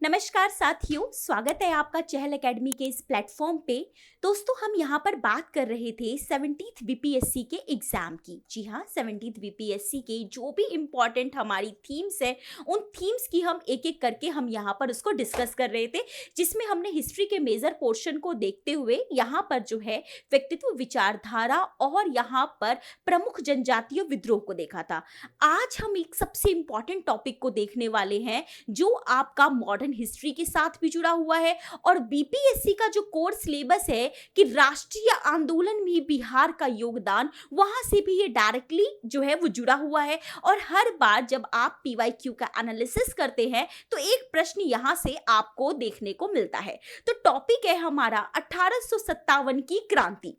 नमस्कार साथियों, स्वागत है आपका चहल एकेडमी के इस प्लेटफॉर्म पे। दोस्तों, हम यहाँ पर बात कर रहे थे 17th बीपीएससी के एग्जाम की। जी हाँ, 17th बीपीएससी के जो भी इम्पोर्टेंट हमारी थीम्स है, उन थीम्स की हम एक एक करके हम यहाँ पर उसको डिस्कस कर रहे थे, जिसमें हमने हिस्ट्री के मेजर पोर्शन को देखते हुए यहाँ पर जो है व्यक्तित्व, विचारधारा और यहाँ पर प्रमुख जनजातीय विद्रोह को देखा था। आज हम एक सबसे इम्पॉर्टेंट टॉपिक को देखने वाले हैं, जो आपका मॉडर्न हिस्ट्री के साथ भी जुड़ा हुआ है और बीपीएससी का जो कोर्स सिलेबस है कि राष्ट्रीय आंदोलन में बिहार का योगदान, वहां से भी ये डायरेक्टली जो है वो जुड़ा हुआ है। और हर बार जब आप पीवाईक्यू का एनालिसिस करते हैं तो एक प्रश्न यहां से आपको देखने को मिलता है। तो टॉपिक है हमारा 1857 की क्रांति।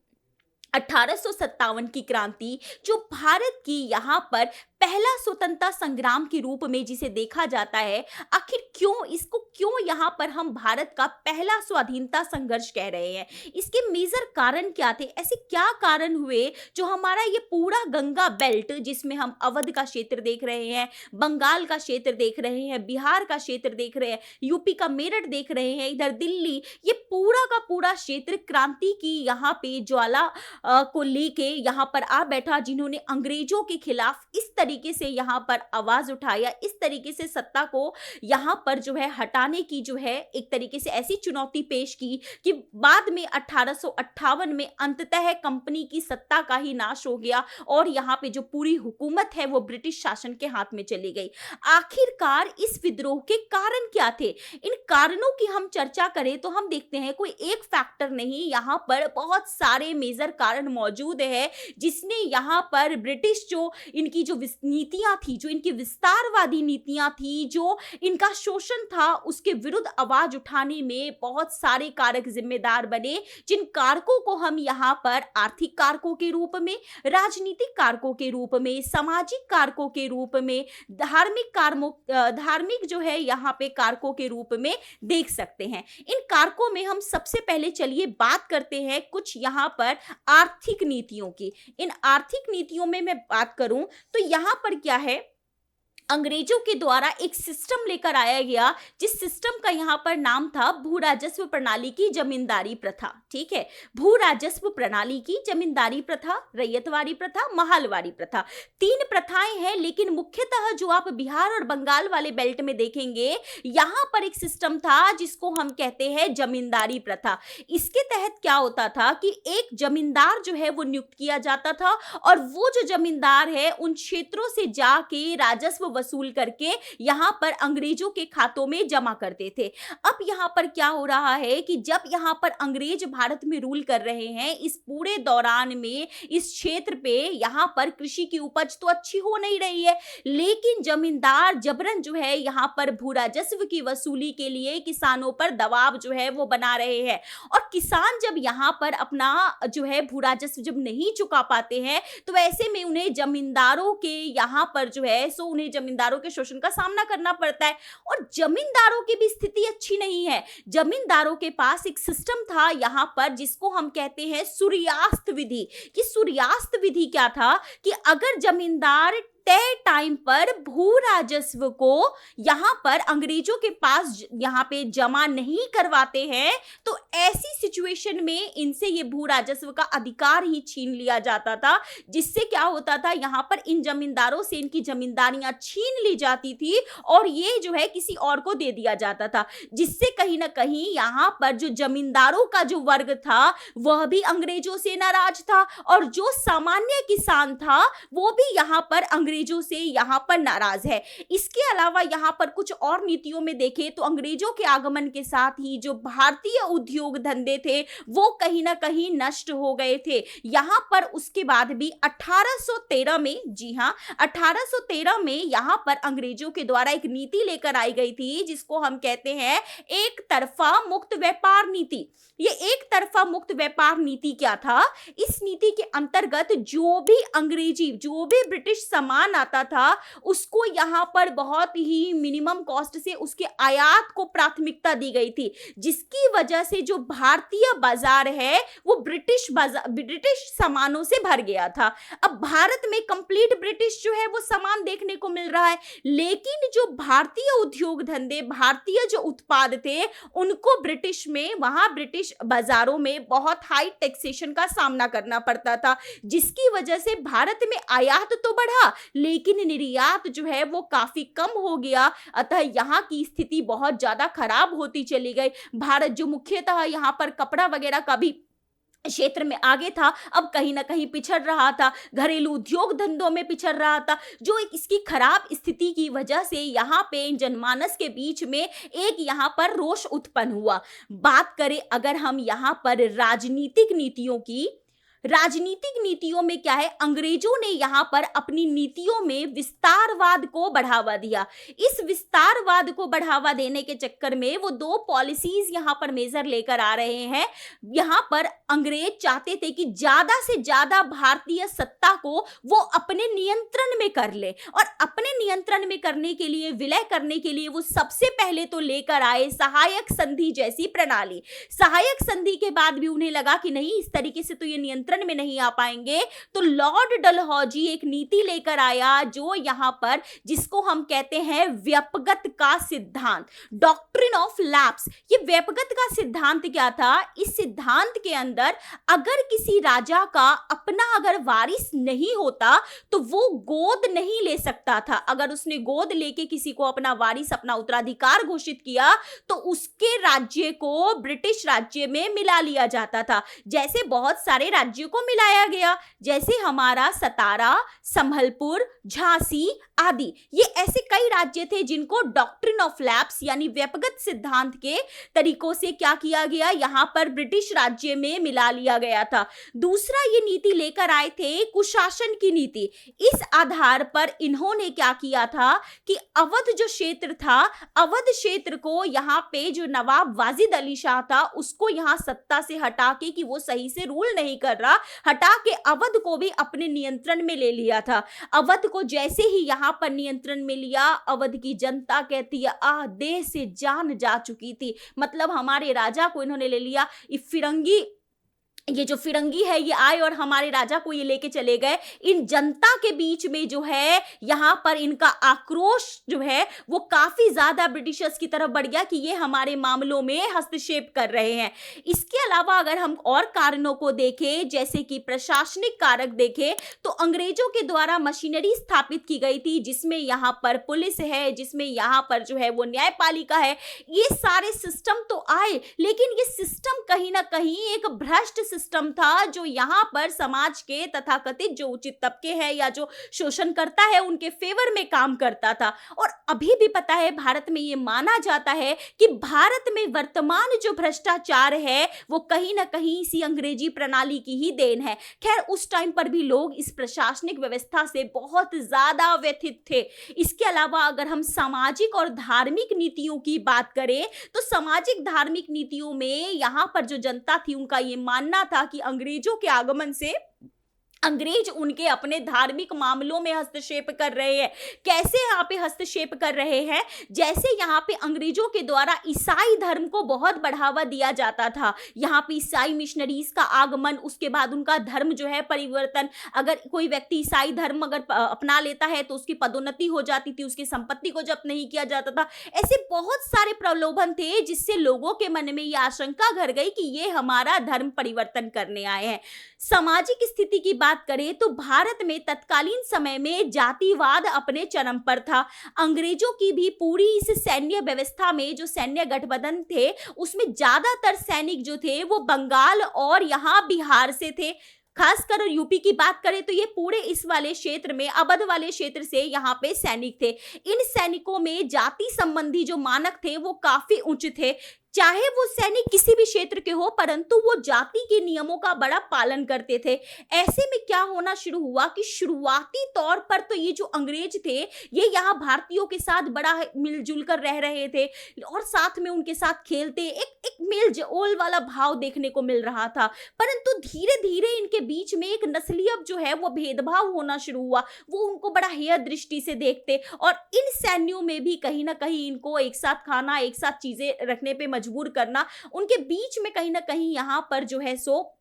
1857 की क्रांति जो भारत की यहाँ पर पहला स्वतंत्रता संग्राम के रूप में जिसे देखा जाता है, आखिर क्यों यहाँ पर हम भारत का पहला स्वाधीनता संघर्ष कह रहे हैं, इसके मेजर कारण क्या थे, ऐसे क्या कारण हुए जो हमारा ये पूरा गंगा बेल्ट, जिसमें हम अवध का क्षेत्र देख रहे हैं, बंगाल का क्षेत्र देख रहे हैं, बिहार का क्षेत्र देख रहे हैं, यूपी का मेरठ देख रहे हैं, इधर दिल्ली, ये पूरा का पूरा क्षेत्र क्रांति की यहाँ पे ज्वाला को लेके यहाँ पर आ बैठा, जिन्होंने अंग्रेजों के खिलाफ इस तरीके से यहाँ पर आवाज उठाया, इस तरीके से सत्ता को यहाँ पर जो है हटाने की जो है एक तरीके से ऐसी चुनौती पेश की कि बाद में 1858 में अंततः कंपनी की सत्ता का ही नाश हो गया और यहाँ पे जो पूरी हुकूमत है वो ब्रिटिश शासन के हाथ में चली गई। आखिरकार इस विद्रोह के कारण क्या थे, इन कारणों की हम चर्चा करें तो हम देखते हैं कोई एक फैक्टर नहीं, यहाँ पर बहुत सारे मेजर कारण मौजूद है, जिसने यहाँ पर ब्रिटिश जो इनकी जो नीतियां थी, जो इनकी विस्तारवादी नीतियां थी, जो इनका शोषण था, उसके विरुद्ध आवाज उठाने में बहुत सारे कारक जिम्मेदार बने, जिन कारकों को हम यहाँ पर आर्थिक कारकों के रूप में, राजनीतिक कारकों के रूप में, सामाजिक कारकों के रूप में, धार्मिक जो है यहाँ पे कारकों के रूप में देख सकते हैं। इन कारकों में हम सबसे पहले चलिए बात करते हैं कुछ यहाँ पर आर्थिक नीतियों की। इन आर्थिक नीतियों में मैं बात करूं तो यहां पर क्या है, अंग्रेजों के द्वारा एक सिस्टम लेकर आया गया, जिस सिस्टम का यहाँ पर नाम था भू राजस्व प्रणाली की जमींदारी प्रथा। ठीक है, भू राजस्व प्रणाली की जमींदारी प्रथा, रैयतवारी प्रथा, महालवारी प्रथा, तीन प्रथाएं हैं, लेकिन मुख्यतः जो आप बिहार और बंगाल वाले बेल्ट में देखेंगे, यहाँ पर एक सिस्टम था जिसको हम कहते हैं जमींदारी प्रथा। इसके तहत क्या होता था कि एक जमींदार जो है वो नियुक्त किया जाता था और वो जो जमींदार है उन क्षेत्रों से जाके राजस्व वसूल करके यहां पर अंग्रेजों के खातों में जमा करते थे। अब यहां पर क्या हो रहा है कि जब यहां पर अंग्रेज भारत में रूल कर रहे हैं, इस पूरे दौरान में इस क्षेत्र पे यहां पर कृषि की उपज तो अच्छी हो नहीं रही है, लेकिन जमींदार जबरन जो है यहां पर भू राजस्व की वसूली के लिए किसानों पर दबाव जो है वो बना रहे हैं। और किसान जब यहां पर अपना जो है भू राजस्व जब नहीं चुका पाते हैं, तो ऐसे में उन्हें जमींदारों के यहां पर जो है सो उन्हें जमींदारों के शोषण का सामना करना पड़ता है। और जमींदारों की भी स्थिति अच्छी नहीं है। जमींदारों के पास एक सिस्टम था यहाँ पर जिसको हम कहते हैं सूर्यास्त विधि। कि सूर्यास्त विधि क्या था कि अगर जमींदार तय टाइम पर भू राजस्व को यहां पर अंग्रेजों के पास यहां पे जमा नहीं करवाते हैं, तो ऐसी सिचुएशन में इनसे ये भू राजस्व का अधिकार ही छीन लिया जाता था, जिससे क्या होता था, यहां पर इन जमींदारों से इनकी जमींदारियां छीन ली जाती थी और ये जो है किसी और को दे दिया जाता था, जिससे कहीं ना कहीं यहां पर जो जमींदारों का जो वर्ग था वह भी अंग्रेजों से नाराज था और जो सामान्य किसान था वो भी यहां पर अंग्रेजों से यहां पर नाराज है। इसके अलावा यहां पर कुछ और नीतियों में देखें तो अंग्रेजों के आगमन के साथ ही जो भारतीय उद्योग धंधे थे वो कहीं ना कहीं नष्ट हो गए थे। यहां पर उसके बाद भी 1813 में, जी हां, 1813 में यहां पर अंग्रेजों के द्वारा एक नीति लेकर आई गई थी जिसको हम कहते हैं एक तरफा मुक्त व्यापार नीति। ये एक तरफा मुक्त व्यापार नीति क्या था, इस नीति के अंतर्गत जो भी ब्रिटिश सामान सामान आता था उसको यहाँ पर बहुत ही मिनिमम कॉस्ट से उसके आयात को प्राथमिकता दी गई थी, जिसकी वजह से जो भारतीय बाजार है वो ब्रिटिश सामानों से भर गया था। अब भारत में कंप्लीट ब्रिटिश जो है वो सामान देखने को मिल रहा है, लेकिन जो भारतीय उद्योग धंधे, भारतीय जो उत्पाद थे उनको ब्रिटिश में, वहां ब्रिटिश बाजारों में बहुत हाई टैक्सेशन का सामना करना पड़ता था, जिसकी वजह से भारत में आयात तो बढ़ा लेकिन निर्यात जो है वो काफी कम हो गया। अतः यहाँ की स्थिति बहुत ज्यादा खराब होती चली गई। भारत जो मुख्यतः यहाँ पर कपड़ा वगैरह का भी क्षेत्र में आगे था, अब कहीं ना कहीं पिछड़ रहा था, घरेलू उद्योग धंधों में पिछड़ रहा था, जो एक इसकी खराब स्थिति की वजह से यहाँ पे जनमानस के बीच में एक यहाँ पर रोष उत्पन्न हुआ। बात करें अगर हम यहाँ पर राजनीतिक नीतियों में क्या है, अंग्रेजों ने यहाँ पर अपनी नीतियों में विस्तारवाद को बढ़ावा दिया। इस विस्तारवाद को बढ़ावा देने के चक्कर में वो दो पॉलिसीज यहाँ पर मेजर लेकर आ रहे हैं। यहाँ पर अंग्रेज चाहते थे कि ज्यादा से ज्यादा भारतीय सत्ता को वो अपने नियंत्रण में कर ले, और अपने नियंत्रण में करने के लिए, विलय करने के लिए वो सबसे पहले तो लेकर आए सहायक संधि जैसी प्रणाली। सहायक संधि के बाद भी उन्हें लगा कि नहीं, इस तरीके से तो ये नियंत्रण में नहीं आ पाएंगे, तो लॉर्ड डलहौजी एक नीति लेकर आया जो यहां पर, जिसको हम कहते हैं व्यपगत का सिद्धांत, डॉक्ट्रिन ऑफ लैप्स। ये व्यपगत का सिद्धांत क्या था? इस सिद्धांत के अंदर अगर किसी राजा का अपना अगर वारिस नहीं होता तो वो गोद नहीं ले सकता था। अगर उसने गोद लेके किसी को अपना वारिस, अपना उत्तराधिकार घोषित किया तो उसके राज्य को ब्रिटिश राज्य में मिला लिया जाता था, जैसे बहुत सारे राज्यों को मिलाया गया, जैसे हमारा सतारा, संभलपुर, झांसी आदि। ये ऐसे कई राज्य थे जिनको डॉक्ट्रिन ऑफ लैप्स यानी व्यपगत सिद्धांत के तरीकों से क्या किया गया, यहां पर ब्रिटिश राज्य में मिला लिया गया था। दूसरा ये नीति लेकर आए थे कुशासन की नीति। इस आधार पर इन्होंने क्या किया था कि अवध जो क्षेत्र था, अवध क्षेत्र को यहाँ पे जो नवाब वाजिद अली शाह था उसको यहाँ सत्ता से हटा के, कि वो सही से रूल नहीं कर रहा, हटा के अवध को भी अपने नियंत्रण में ले लिया था। अवध को जैसे ही यहाँ पर नियंत्रण में लिया, अवध की जनता कहती है देह से जान जा चुकी थी। मतलब हमारे राजा को इन्होंने ले लिया। ये जो फिरंगी है ये आए और हमारे राजा को ये लेके चले गए। इन जनता के बीच में जो है यहाँ पर इनका आक्रोश जो है वो काफी ज्यादा ब्रिटिशर्स की तरफ बढ़ गया कि ये हमारे मामलों में हस्तक्षेप कर रहे हैं। इसके अलावा अगर हम और कारणों को देखें, जैसे कि प्रशासनिक कारक देखें, तो अंग्रेजों के द्वारा मशीनरी स्थापित की गई थी, जिसमें यहाँ पर पुलिस है, जिसमें यहाँ पर जो है वो न्यायपालिका है। ये सारे सिस्टम तो आए, लेकिन ये सिस्टम कहीं ना कहीं एक भ्रष्ट सिस्टम था, जो यहाँ पर समाज के तथाकथित जो उचित तबके हैं या जो शोषण करता है उनके फेवर में काम करता था। और अभी भी पता है भारत में ये माना जाता है कि भारत में वर्तमान जो भ्रष्टाचार है वो कहीं ना कहीं इसी अंग्रेजी प्रणाली की ही देन है। खैर उस टाइम पर भी लोग इस प्रशासनिक व्यवस्था से बहुत ज्यादा व्यथित थे। इसके अलावा अगर हम सामाजिक और धार्मिक नीतियों की बात करें तो सामाजिक धार्मिक नीतियों में यहाँ पर जो जनता थी उनका ये मानना था कि अंग्रेजों के आगमन से अंग्रेज उनके अपने धार्मिक मामलों में हस्तक्षेप कर रहे हैं। कैसे यहाँ पे हस्तक्षेप कर रहे हैं? जैसे यहाँ पे अंग्रेजों के द्वारा ईसाई धर्म को बहुत बढ़ावा दिया जाता था। यहाँ पे ईसाई मिशनरीज का आगमन, उसके बाद उनका धर्म जो है परिवर्तन। अगर कोई व्यक्ति ईसाई धर्म अगर अपना लेता है तो उसकी पदोन्नति हो जाती थी, उसकी संपत्ति को जब्त नहीं किया जाता था। ऐसे बहुत सारे प्रलोभन थे जिससे लोगों के मन में यह आशंका घर गई कि ये हमारा धर्म परिवर्तन करने आए हैं। सामाजिक स्थिति की बात करें तो भारत में तत्कालीन समय में जातिवाद अपने चरम पर था। अंग्रेजों की भी पूरी इस सैन्य व्यवस्था में जो सैन्य गठबंधन थे उसमें ज्यादातर सैनिक जो थे वो बंगाल और यहाँ बिहार से थे। खासकर यूपी की बात करें तो ये पूरे इस वाले क्षेत्र में, अवध वाले क्षेत्र से यहाँ पे सैनिक थे। इन सैनिकों में जाति संबंधी जो मानक थे वो काफी उच्च थे। चाहे वो सैनिक किसी भी क्षेत्र के हो, परंतु वो जाति के नियमों का बड़ा पालन करते थे। ऐसे में क्या होना शुरू हुआ कि शुरुआती तौर पर तो ये जो अंग्रेज थे, ये यहाँ भारतीयों के साथ बड़ा मिलजुल कर रह रहे थे और साथ में उनके साथ खेलते, एक एक मेल जोल वाला भाव देखने को मिल रहा था। परंतु धीरे धीरे इनके बीच में एक नस्लीय जो है वो भेदभाव होना शुरू हुआ। वो उनको बड़ा हेय दृष्टि से देखते और इन सैन्यों में भी कहीं ना कहीं इनको एक साथ खाना, एक साथ चीजें रखने पे मजबूर करना, उनके बीच में कहीं ना कहीं यहाँ पर जो है सो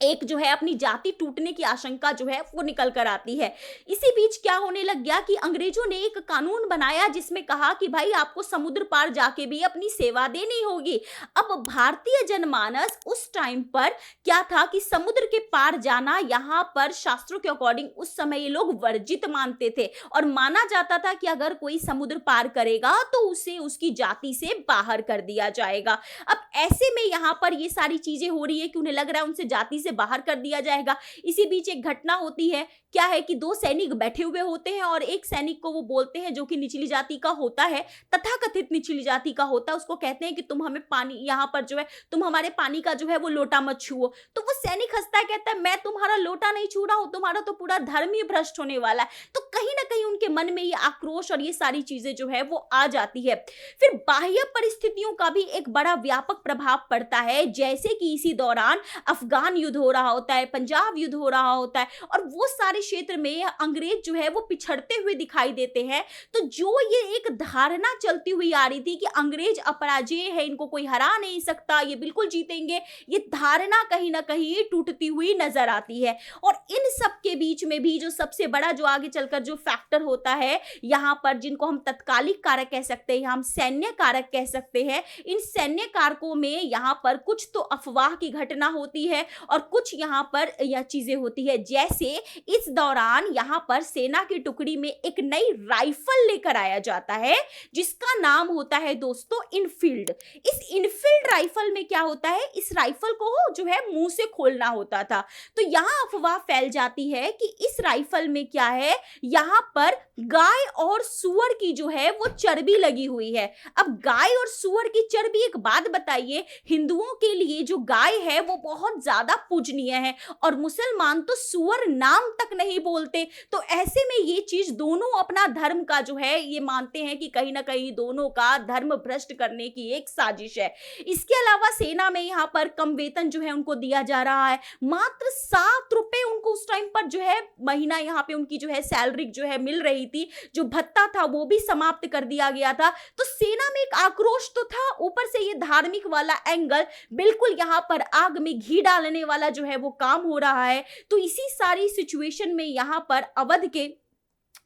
एक जो है अपनी जाति टूटने की आशंका जो है वो निकल कर आती है। इसी बीच क्या होने लग गया कि अंग्रेजों ने एक कानून बनाया जिसमें कहा कि भाई आपको समुद्र पार जाके भी अपनी सेवा देनी होगी। अब भारतीय जनमानस उस टाइम पर क्या था कि समुद्र के पार जाना यहाँ पर शास्त्रों के अकॉर्डिंग उस समय ये लोग वर्जित मानते थे और माना जाता था कि अगर कोई समुद्र पार करेगा तो उसे उसकी जाति से बाहर कर दिया जाएगा। अब ऐसे में यहाँ पर ये सारी चीजें हो रही है कि उन्हें लग रहा है उनसे जाति से बाहर कर दिया जाएगा। इसी बीच एक घटना होती है, क्या है कि दो सैनिक बैठे हुए होते हैं और एक सैनिक को वो बोलते हैं, जो कि निचली जाति का होता है, तथाकथित निचली जाति का होता है, उसको कहते हैं कि तुम हमें पानी, यहाँ पर जो है तुम हमारे पानी का जो है वो लोटा मत छुओ। तो वो सैनिक हंसता है, कहता है मैं तुम्हारा लोटा नहीं छू रहा हूं, तुम्हारा तो पूरा धर्म ही भ्रष्ट होने वाला है। तो कहीं ना कहीं उनके मन में ये आक्रोश और ये सारी चीजें जो है वो आ जाती है। फिर बाह्य परिस्थितियों का भी एक बड़ा व्यापक प्रभाव पड़ता है, जैसे कि इसी दौरान अफगान युद्ध हो रहा होता है, पंजाब युद्ध हो रहा होता है और वो सारे क्षेत्र में अंग्रेज जो है वो पिछड़ते हुए दिखाई देते हैं। तो जो ये एक धारणा चलती हुई आ रही थी कि अंग्रेज अपराजेय है, इनको कोई हरा नहीं सकता, ये बिल्कुल जीतेंगे, ये धारणा कहीं ना कहीं टूटती हुई नजर आती है। और इन सब के बीच में भी जो सबसे बड़ा जो आगे चलकर जो फैक्टर होता है यहाँ पर, जिनको हम तत्कालिक कारक कह सकते हैं, हम सैन्य कारक कह सकते हैं, इन सैन्य कारकों में यहाँ पर कुछ तो अफवाह की घटना होती है और कुछ यहाँ पर यह चीजें होती है। जैसे इस दौरान यहाँ पर सेना की टुकड़ी में एक नई राइफल लेकर आया जाता है जिसका नाम होता है दोस्तों इनफील्ड। इस इनफील्ड राइफल में क्या होता है, इस राइफल को जो है मुंह से खोलना होता था। तो यहाँ अफवाह फैल जाती है कि इस राइफल में क्या है, यहाँ पर गाय और सुअर की जो है वो चर्बी लगी हुई है। अब गाय और सुअर की चर्बी, एक बात बताइए, हिंदुओं के लिए जो गाय है वो बहुत ज्यादा पूजनीय है और मुसलमान तो सुअर नाम तक नहीं बोलते। तो ऐसे में ये चीज दोनों अपना धर्म का जो है ये मानते हैं कि कहीं ना कहीं दोनों का धर्म भ्रष्ट करने की एक साजिश है। इसके अलावा सेना में यहाँ पर कम वेतन जो है उनको दिया जा रहा है, मात्र 7 रुपए उनको उस टाइम पर जो है महीना यहाँ पे उनकी जो है सैलरी जो है मिल रही थी। जो भत्ता था वो भी समाप्त कर दिया गया था। तो सेना में एक आक्रोश तो था, ऊपर से ये धार्मिक वाला एंगल, बिल्कुल यहाँ पर आग में घी डालने वाला जो है वो काम हो रहा है। तो इसी सारी सिचुएशन में यहाँ पर अवध के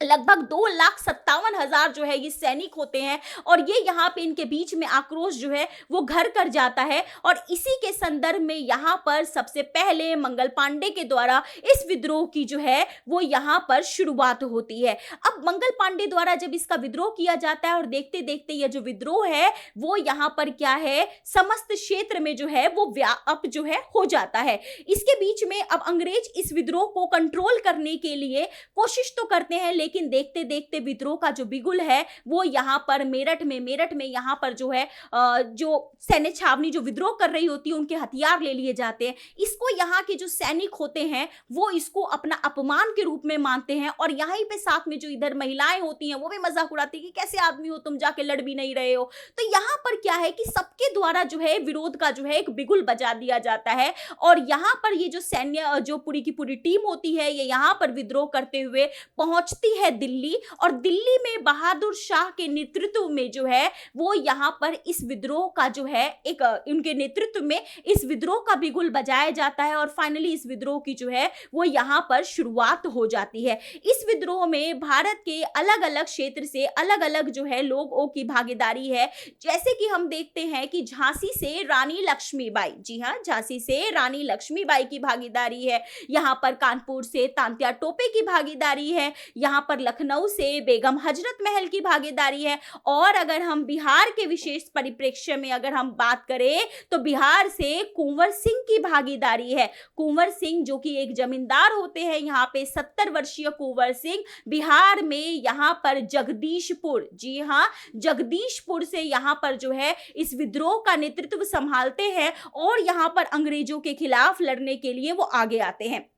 लगभग 2,57,000 जो है ये सैनिक होते हैं और ये यहाँ पे इनके बीच में आक्रोश जो है वो घर कर जाता है। और इसी के संदर्भ में यहाँ पर सबसे पहले मंगल पांडे के द्वारा इस विद्रोह की जो है वो यहाँ पर शुरुआत होती है। अब मंगल पांडे द्वारा जब इसका विद्रोह किया जाता है और देखते देखते यह जो विद्रोह है वो यहाँ पर क्या है, समस्त क्षेत्र में जो है वो व्याप जो है हो जाता है। इसके बीच में अब अंग्रेज इस विद्रोह को कंट्रोल करने के लिए कोशिश तो करते हैं, लेकिन देखते देखते विद्रोह का जो बिगुल है वो यहाँ पर मेरठ में यहाँ पर जो है जो सैन्य छावनी जो विद्रोह कर रही होती है उनके हथियार ले लिए जाते हैं। इसको यहाँ के जो सैनिक होते हैं वो इसको अपना अपमान के रूप में मानते हैं और यहाँ पे साथ में जो इधर महिलाएं होती हैं वो भी मजाक उड़ाती है कि कैसे आदमी हो तुम, जाके लड़ भी नहीं रहे हो। तो यहाँ पर क्या है कि सबके द्वारा जो है विरोध का जो है एक बिगुल बजा दिया जाता है और यहाँ पर ये जो सैन्य जो पूरी की पूरी टीम होती है ये यहाँ पर विद्रोह करते हुए पहुंचती है दिल्ली। और दिल्ली में बहादुर शाह के नेतृत्व में जो है वो यहाँ पर इस विद्रोह का जो है एक उनके नेतृत्व में इस विद्रोह का बिगुल बजाया जाता है और फाइनली इस विद्रोह की जो है वो यहाँ पर शुरुआत हो जाती है। इस विद्रोह में भारत के अलग अलग क्षेत्र से अलग अलग जो है लोगों की भागीदारी है। जैसे कि हम देखते हैं कि झांसी से रानी लक्ष्मीबाई, जी हाँ, झांसी से रानी लक्ष्मीबाई की भागीदारी है। यहाँ पर कानपुर से तांत्या टोपे की भागीदारी है। यहाँ यहाँ पर लखनऊ से बेगम हजरत महल की भागीदारी है। और अगर हम बिहार के विशेष परिप्रेक्ष्य में अगर हम बात करें तो बिहार से कुंवर सिंह की भागीदारी है। कुंवर सिंह जो कि एक जमींदार होते हैं, यहाँ पे 70 वर्षीय कुंवर सिंह बिहार में यहाँ पर जगदीशपुर, जी हाँ, जगदीशपुर से यहाँ पर जो है इस विद्रोह का नेतृत्व संभालते हैं और यहाँ पर अंग्रेजों के खिलाफ लड़ने के लिए वो आगे आते हैं।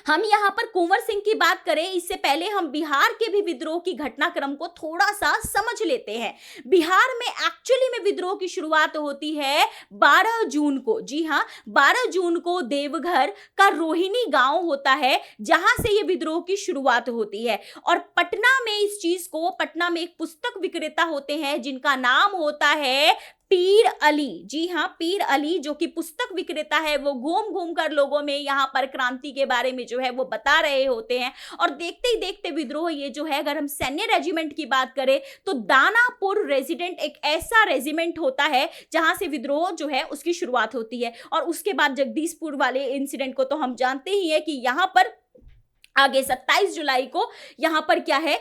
हम यहाँ पर कुंवर सिंह की बात करें, इससे पहले हम बिहार के भी विद्रोह की घटनाक्रम को थोड़ा सा समझ लेते हैं। बिहार में एक्चुअली में विद्रोह की शुरुआत होती है 12 जून को, जी हाँ, 12 जून को देवघर का रोहिणी गांव होता है जहां से ये विद्रोह की शुरुआत होती है। और पटना में इस चीज को, पटना में एक पुस्तक विक्रेता होते हैं जिनका नाम होता है पीर अली, जी हाँ, पीर अली, जो कि पुस्तक विक्रेता है। वो घूम घूम कर लोगों में यहाँ पर क्रांति के बारे में जो है वो बता रहे होते हैं। और देखते ही देखते विद्रोह ये जो है, अगर हम सैन्य रेजिमेंट की बात करें तो दानापुर रेजिडेंट एक ऐसा रेजिमेंट होता है जहां से विद्रोह जो है उसकी शुरुआत होती है। और उसके बाद जगदीशपुर वाले इंसिडेंट को तो हम जानते ही है कि यहाँ पर आगे 27 जुलाई को यहाँ पर क्या है,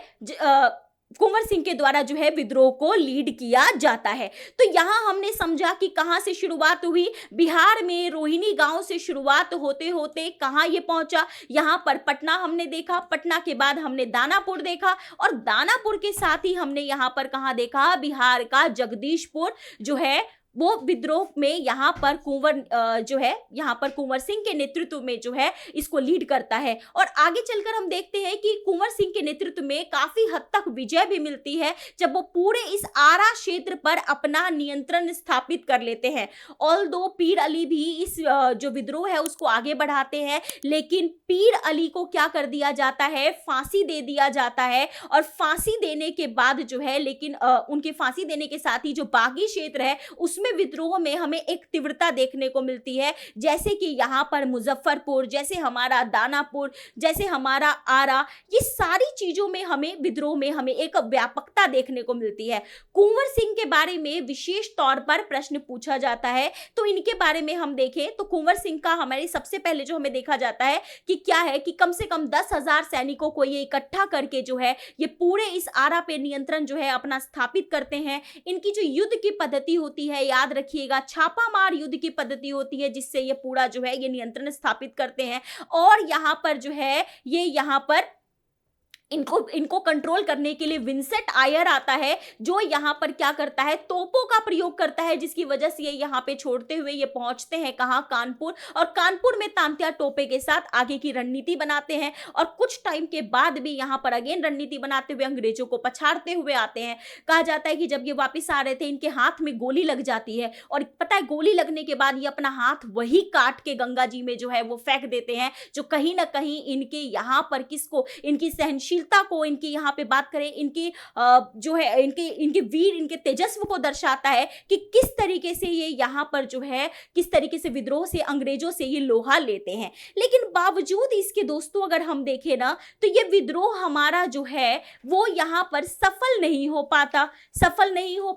कुंवर सिंह के द्वारा जो है विद्रोह को लीड किया जाता है। तो यहां हमने समझा कि कहां से शुरुआत हुई, बिहार में रोहिणी गांव से शुरुआत होते होते कहां ये पहुंचा, यहां पर पटना हमने देखा, पटना के बाद हमने दानापुर देखा और दानापुर के साथ ही हमने यहां पर कहां देखा, बिहार का जगदीशपुर जो है वो विद्रोह में यहाँ पर कुंवर जो है यहाँ पर कुंवर सिंह के नेतृत्व में जो है इसको लीड करता है। और आगे चलकर हम देखते हैं कि कुंवर सिंह के नेतृत्व में काफी हद तक विजय भी मिलती है जब वो पूरे इस आरा क्षेत्र पर अपना नियंत्रण स्थापित कर लेते हैं। ऑल्दो पीर अली भी इस जो विद्रोह है उसको आगे बढ़ाते हैं, लेकिन पीर अली को क्या कर दिया जाता है, फांसी दे दिया जाता है। और फांसी देने के बाद जो है, लेकिन उनके फांसी देने के साथ ही जो बागी क्षेत्र है उसमें विद्रोह में हमें एक तीव्रता देखने को मिलती है, जैसे कि यहाँ पर मुजफ्फरपुर, जैसे हमारा दानापुर, जैसे हमारा आरा, ये सारी चीजों में हमें विद्रोह में हमें एक व्यापकता देखने को मिलती है। कुंवर सिंह के बारे में विशेष तौर पर प्रश्न पूछा जाता है, तो इनके बारे में हम देखें तो कुंवर सिंह का हमारे सबसे पहले जो हमें देखा जाता है कि क्या है कि कम से कम 10,000 सैनिकों को ये इकट्ठा करके जो है ये पूरे इस आरा पे नियंत्रण जो है अपना स्थापित करते हैं। इनकी जो युद्ध की पद्धति होती है, याद रखिएगा, छापामार युद्ध की पद्धति होती है, जिससे ये पूरा जो है ये नियंत्रण स्थापित करते हैं। और यहां पर जो है ये यहां पर इनको कंट्रोल करने के लिए विंसेंट आयर आता है, जो यहाँ पर क्या करता है, तोपों का प्रयोग करता है, जिसकी वजह से ये यहाँ पे छोड़ते हुए ये पहुंचते हैं कहाँ, कानपुर। और कानपुर में तांत्या टोपे के साथ आगे की रणनीति बनाते हैं और कुछ टाइम के बाद भी यहाँ पर अगेन रणनीति बनाते हुए अंग्रेजों को पछाड़ते हुए आते हैं। कहा जाता है कि जब ये वापिस आ रहे थे इनके हाथ में गोली लग जाती है और पता है गोली लगने के बाद ये अपना हाथ वही काट के गंगा जी में जो है वो फेंक देते हैं, जो कहीं ना कहीं इनके यहाँ पर किसको, इनकी सहनशील को, इनकी यहाँ पे बात करें इनकी जो है इनके वीर, इनके तेजस्व को दर्शाता है कि किस तरीके से ये यहाँ पर जो है किस तरीके से विद्रोह से अंग्रेजों से ये लोहा लेते हैं। लेकिन बावजूद इसके दोस्तों अगर हम देखें ना तो ये विद्रोह हमारा जो है वो यहाँ पर सफल नहीं हो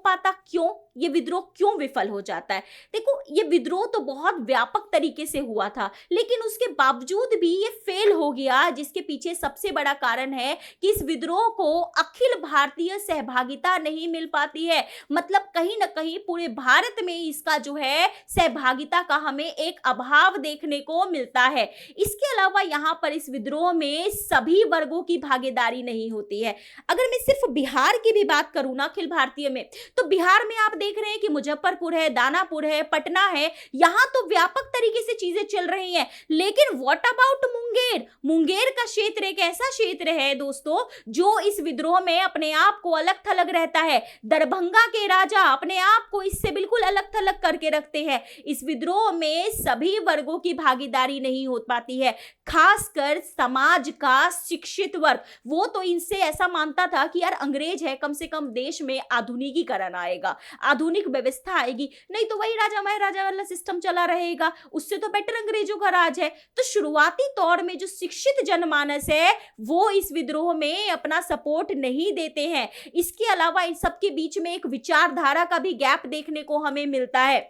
पाता। क्यों ये विद्रोह क्यों विफल हो जाता है? देखो, ये विद्रोह तो बहुत व्यापक तरीके से हुआ था, लेकिन उसके बावजूद भी ये फेल हो गया, जिसके पीछे सबसे बड़ा कारण है कि इस विद्रोह को अखिल भारतीय सहभागिता नहीं मिल पाती है। मतलब कहीं ना कहीं पूरे भारत में इसका जो है सहभागिता का हमें एक अभाव देखने को मिलता है। इसके अलावा यहाँ पर इस विद्रोह में सभी वर्गों की भागीदारी नहीं होती है। अगर मैं सिर्फ बिहार की भी बात करूं ना अखिल भारतीय में, तो बिहार में आप देख रहे हैं कि मुजफ्फरपुर है, दानापुर है, पटना है, यहां तो व्यापक तरीके से चीजें चल रही हैं। लेकिन व्हाट अबाउट मुंगेर? मुंगेर का क्षेत्र एक ऐसा क्षेत्र है दोस्तों जो इस विद्रोह में अपने आप को अलग थलग रहता है। दरभंगा के राजा अपने आप को इससे बिल्कुल अलग थलग करके रखते हैं। इस विद्रोह में सभी वर्गों की भागीदारी नहीं हो पाती है, खासकर समाज का शिक्षित वर्ग। वो तो इनसे ऐसा मानता था कि यार अंग्रेज है, कम से कम देश में आधुनिकीकरण आएगा, आधुनिक व्यवस्था आएगी, नहीं तो वही राजा महाराजा वाला सिस्टम चला रहेगा, उससे तो बेटर अंग्रेजों का राज है। तो शुरुआती तौर में जो शिक्षित जनमानस है वो इस विद्रोह में अपना सपोर्ट नहीं देते हैं। इसके अलावा इन सबके बीच में एक विचारधारा का भी गैप देखने को हमें मिलता है।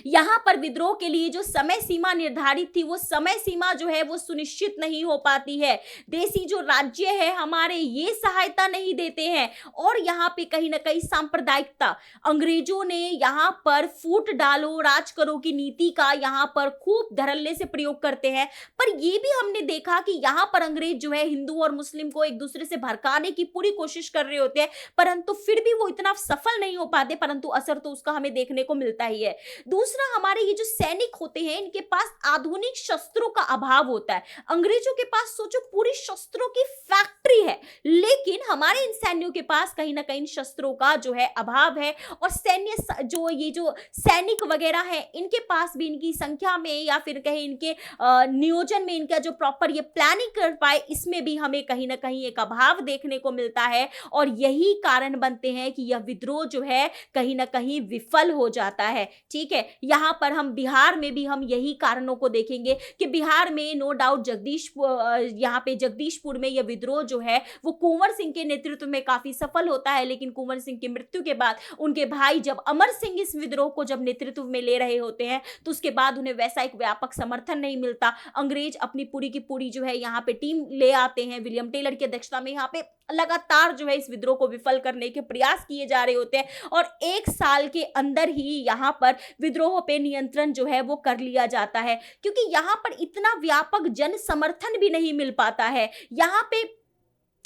यहाँ पर विद्रोह के लिए जो समय सीमा निर्धारित थी वो समय सीमा जो है वो सुनिश्चित नहीं हो पाती है। देसी जो राज्य है हमारे ये सहायता नहीं देते हैं और यहाँ पे कहीं ना कहीं सांप्रदायिकता, अंग्रेजों ने यहाँ पर फूट डालो राज करो की नीति का यहाँ पर खूब धड़ल्ले से प्रयोग करते हैं। पर ये भी हमने देखा कि यहाँ पर अंग्रेज जो है हिंदू और मुस्लिम को एक दूसरे से भड़काने की पूरी कोशिश कर रहे होते हैं, परंतु फिर भी वो इतना सफल नहीं हो पाते, परंतु असर तो उसका हमें देखने को मिलता ही है। दूसरा, हमारे ये जो सैनिक होते हैं इनके पास आधुनिक शस्त्रों का अभाव होता है। अंग्रेजों के पास सोचो पूरी शस्त्रों की फैक्ट्री है, लेकिन हमारे इन सैन्यों के पास कहीं ना कहीं शस्त्रों का जो है अभाव है। और सैन्य जो ये जो सैनिक वगैरह है इनके पास भी इनकी संख्या में या फिर कहीं इनके नियोजन में इनका जो प्रॉपर ये प्लानिंग कर पाए इसमें भी हमें कहीं ना कहीं एक अभाव देखने को मिलता है। और यही कारण बनते हैं कि यह विद्रोह जो है कहीं ना कहीं विफल हो जाता है। ठीक है, यहाँ पर हम बिहार में भी हम यही कारणों को देखेंगे कि बिहार में नो डाउट यहाँ पे जगदीशपुर में यह विद्रोह जो है वो कुंवर सिंह के नेतृत्व में काफी सफल होता है, लेकिन कुंवर सिंह की मृत्यु के बाद उनके भाई जब अमर सिंह इस विद्रोह को जब नेतृत्व में ले रहे होते हैं तो उसके बाद उन्हें वैसा एक व्यापक समर्थन नहीं मिलता। अंग्रेज अपनी पूरी की पूरी जो है यहाँ पे टीम ले आते हैं, विलियम टेलर की अध्यक्षता में यहाँ पे लगातार जो है इस विद्रोह को विफल करने के प्रयास किए जा रहे होते हैं और 1 साल के अंदर ही यहाँ पर विद्रोह पे नियंत्रण जो है वो कर लिया जाता है, क्योंकि यहाँ पर इतना व्यापक जन समर्थन भी नहीं मिल पाता है। यहाँ पे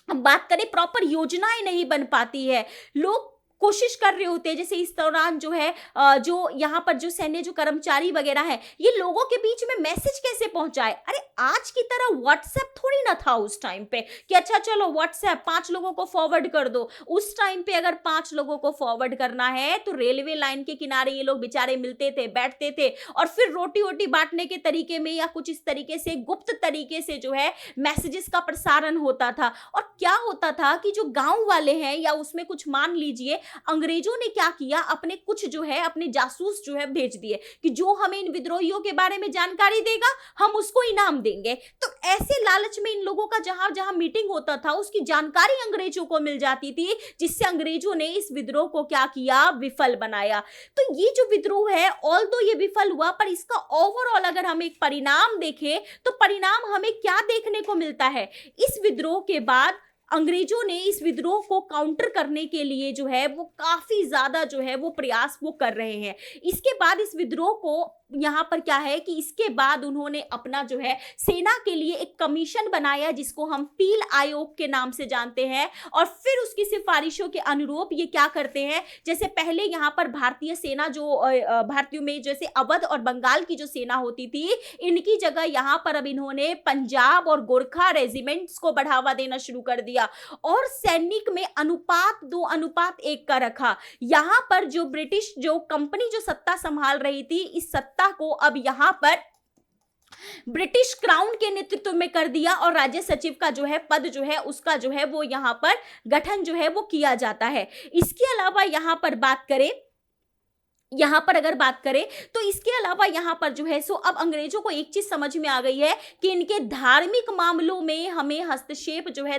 हम बात करें प्रॉपर योजनाएं नहीं बन पाती है, लोग कोशिश कर रहे होते हैं। जैसे इस दौरान जो है जो यहाँ पर जो सैन्य जो कर्मचारी वगैरह हैं ये लोगों के बीच में मैसेज कैसे पहुंचाए। अरे आज की तरह व्हाट्सएप थोड़ी ना था उस टाइम पे कि अच्छा चलो व्हाट्सएप 5 लोगों को फॉरवर्ड कर दो। उस टाइम पे अगर 5 लोगों को फॉरवर्ड करना है तो रेलवे लाइन के किनारे ये लोग बेचारे मिलते थे, बैठते थे और फिर रोटी वोटी बांटने के तरीके में या कुछ इस तरीके से गुप्त तरीके से जो है मैसेजेस का प्रसारण होता था। और क्या होता था कि जो गांव वाले हैं या उसमें कुछ मान लीजिए अंग्रेजों ने क्या किया, अपने कुछ जो है अपने जासूस जो है भेज दिए कि जो हमें इन विद्रोहियों के बारे में जानकारी देगा हम उसको इनाम देंगे। तो ऐसे लालच में इन लोगों का जहां जहां मीटिंग होता था उसकी जानकारी अंग्रेजों को मिल जाती थी, जिससे अंग्रेजों ने इस विद्रोह को क्या किया, विफल बनाया। तो ये जो विद्रोह है ऑल्दो ये विफल हुआ, पर इसका ओवरऑल अगर हम एक परिणाम देखें तो परिणाम हमें क्या देखने को मिलता है। इस विद्रोह के बाद अंग्रेजों ने इस विद्रोह को काउंटर करने के लिए जो है वो काफी ज्यादा जो है वो प्रयास वो कर रहे हैं। इसके बाद इस विद्रोह को यहाँ पर क्या है कि इसके बाद उन्होंने अपना जो है सेना के लिए एक कमीशन बनाया जिसको हम पील आयोग के नाम से जानते हैं। और फिर उसकी सिफारिशों के अनुरूप ये क्या करते हैं, जैसे पहले यहाँ पर भारतीय सेना जो भारतीयों में जैसे अवध और बंगाल की जो सेना होती थी इनकी जगह यहाँ पर अब इन्होंने पंजाब और गोरखा रेजिमेंट्स को बढ़ावा देना शुरू कर दिया और सैनिक में अनुपात 2:1 का रखा। यहाँ पर जो ब्रिटिश जो कंपनी जो सत्ता संभाल रही थी इस सत्ता को अब यहां पर ब्रिटिश क्राउन के नेतृत्व में कर दिया और राज्य सचिव का जो है पद जो है उसका जो है वो यहां पर गठन जो है वो किया जाता है। इसके अलावा यहां पर बात करें अगर बात करें तो इसके अलावा यहाँ पर जो है सो अब अंग्रेजों को एक चीज समझ में आ गई है कि इनके धार्मिक मामलों में हमें हस्तक्षेप जो है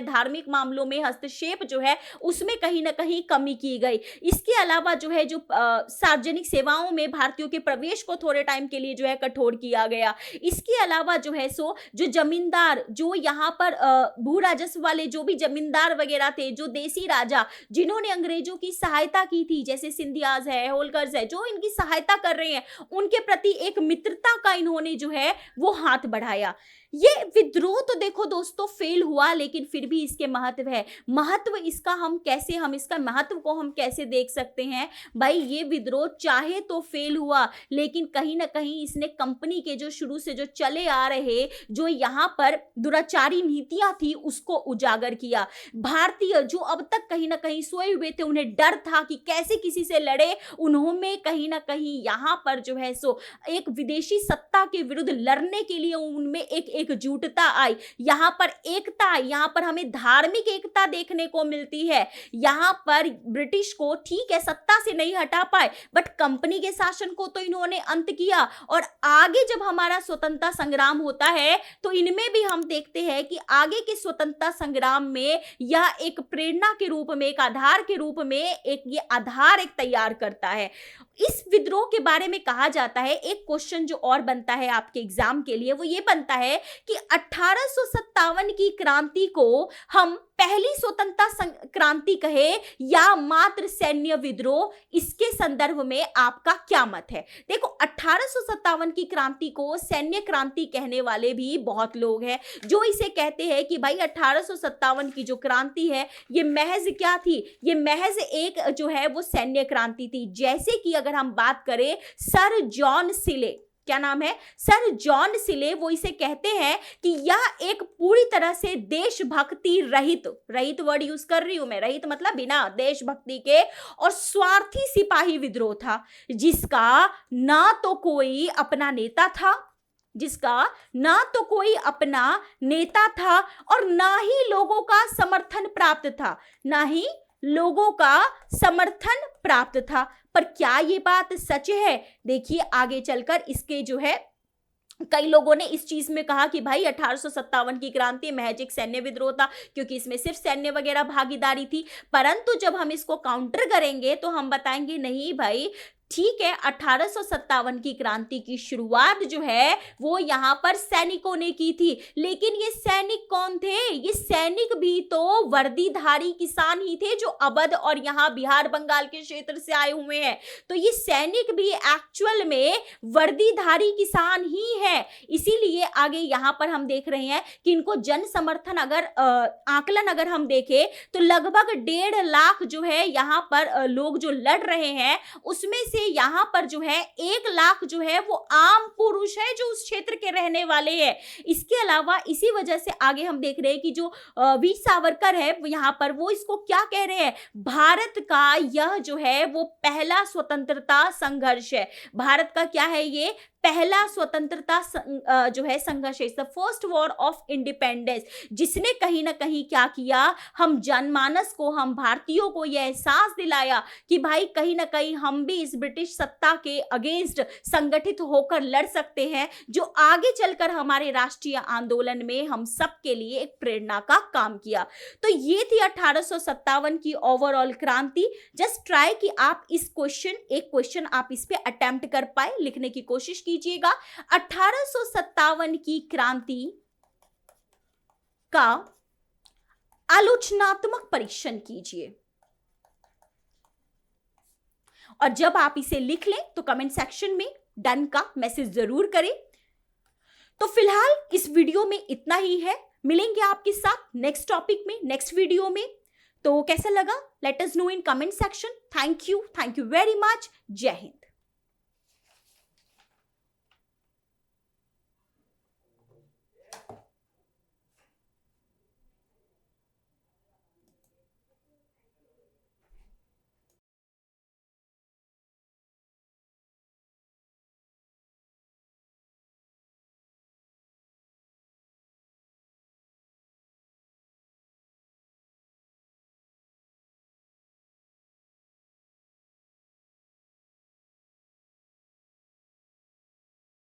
जो है उसमें कहीं ना कहीं कमी की गई। इसके अलावा जो है जो सार्वजनिक सेवाओं में भारतीयों के प्रवेश को थोड़े टाइम के लिए जो है कठोर किया गया। इसके अलावा जो है सो जो जमींदार जो यहाँ पर भू राजस्व वाले जो भी जमींदार वगैरह थे, जो देसी राजा जिन्होंने अंग्रेजों की सहायता की थी, जैसे सिंधियाज है, होलकर्स है, जो इनकी सहायता कर रहे हैं उनके प्रति एक मित्रता का इन्होंने जो है वो हाथ बढ़ाया। ये विद्रोह तो देखो दोस्तों फेल हुआ, लेकिन फिर भी इसके महत्व है। महत्व इसका हम इसका महत्व को हम कैसे देख सकते हैं भाई। ये विद्रोह चाहे तो फेल हुआ, लेकिन कहीं ना कहीं इसने कंपनी के जो शुरू से जो चले आ रहे जो यहाँ पर दुराचारी नीतियां थी उसको उजागर किया। भारतीय जो अब तक कहीं ना कहीं सोए हुए थे, उन्हें डर था कि कैसे किसी से लड़े, उन्होंने कहीं ना कहीं यहाँ पर जो है सो एक विदेशी सत्ता के विरुद्ध लड़ने के लिए उनमें एकजुटता आई। यहाँ पर एकता आई, यहाँ पर हमें धार्मिक एकता देखने को मिलती है। यहाँ पर ब्रिटिश को ठीक है सत्ता से नहीं हटा पाए, बट कंपनी के शासन को तो इन्होंने अंत किया। और आगे जब हमारा स्वतंत्रता संग्राम होता है तो इनमें भी हम देखते हैं कि आगे के स्वतंत्रता संग्राम में यह एक प्रेरणा के रूप में, एक आधार के रूप में एक ये आधार एक तैयार करता है। इस विद्रोह के बारे में कहा जाता है, एक क्वेश्चन जो और बनता है आपके एग्जाम के लिए वो ये बनता है कि 1857 की क्रांति को हम पहली स्वतंत्रता क्रांति कहे या मात्र सैन्य विद्रोह, इसके संदर्भ में आपका क्या मत है। देखो 1857 की क्रांति को सैन्य क्रांति कहने वाले भी बहुत लोग हैं, जो इसे कहते हैं कि भाई 1857 की जो क्रांति है ये महज क्या थी, ये महज एक जो है वो सैन्य क्रांति थी। जैसे कि अगर हम बात करें सर जॉन सिले, क्या नाम है, सर जॉन सिले, वो इसे कहते हैं कि यह एक पूरी तरह से देशभक्ति रहित, रहित वर्ड यूज कर रही हूं मैं, रहित मतलब बिना देशभक्ति के, और स्वार्थी सिपाही विद्रोह था, जिसका ना तो कोई अपना नेता था, जिसका ना तो कोई अपना नेता था और ना ही लोगों का समर्थन प्राप्त था, ना ही लोगों का समर्थन प्राप्त था। पर क्या ये बात सच है? देखिए आगे चलकर इसके जो है कई लोगों ने इस चीज में कहा कि भाई 1857 की क्रांति महज एक सैन्य विद्रोह था, क्योंकि इसमें सिर्फ सैन्य वगैरह भागीदारी थी। परंतु जब हम इसको काउंटर करेंगे तो हम बताएंगे नहीं भाई, ठीक है, 1857 की क्रांति की शुरुआत जो है वो यहां पर सैनिकों ने की थी, लेकिन ये सैनिक कौन थे? ये सैनिक भी तो वर्दीधारी किसान ही थे, जो अवध और यहां बिहार बंगाल के क्षेत्र से आए हुए हैं। तो ये सैनिक भी एक्चुअल में वर्दीधारी किसान ही है। इसीलिए आगे यहां पर हम देख रहे हैं कि इनको जन समर्थन अगर आकलन अगर हम देखें तो लगभग 1.5 लाख जो है यहां पर लोग जो लड़ रहे हैं, उसमें से यहां पर जो है 1 लाख जो है वो आम पुरुष है जो उस क्षेत्र के रहने वाले हैं। इसके अलावा इसी वजह से आगे हम देख रहे हैं कि जो वीर सावरकर है यहां पर वो इसको क्या कह रहे हैं, भारत का यह जो है वो पहला स्वतंत्रता संघर्ष है। भारत का क्या है, ये पहला स्वतंत्रता जो है संघर्ष है, फर्स्ट वॉर ऑफ इंडिपेंडेंस, जिसने कहीं ना कहीं क्या किया, हम जनमानस को, हम भारतीयों को यह एहसास दिलाया कि भाई कहीं ना कहीं हम भी इस ब्रिटिश सत्ता के अगेंस्ट संगठित होकर लड़ सकते हैं, जो आगे चलकर हमारे राष्ट्रीय आंदोलन में हम सब के लिए एक प्रेरणा का काम किया। तो ये थी 1857 की ओवरऑल क्रांति। जस्ट ट्राई कि आप इस एक क्वेश्चन आप इस पे अटेम्प्ट कर पाए, लिखने की कोशिश कीजिएगा। 1857 की क्रांति का आलोचनात्मक परीक्षण कीजिए, और जब आप इसे लिख लें तो कमेंट सेक्शन में डन का मैसेज जरूर करें। तो फिलहाल इस वीडियो में इतना ही है, मिलेंगे आपके साथ नेक्स्ट टॉपिक में, नेक्स्ट वीडियो में। तो कैसा लगा, let us know in comment section. Thank you very much. जय हिंद।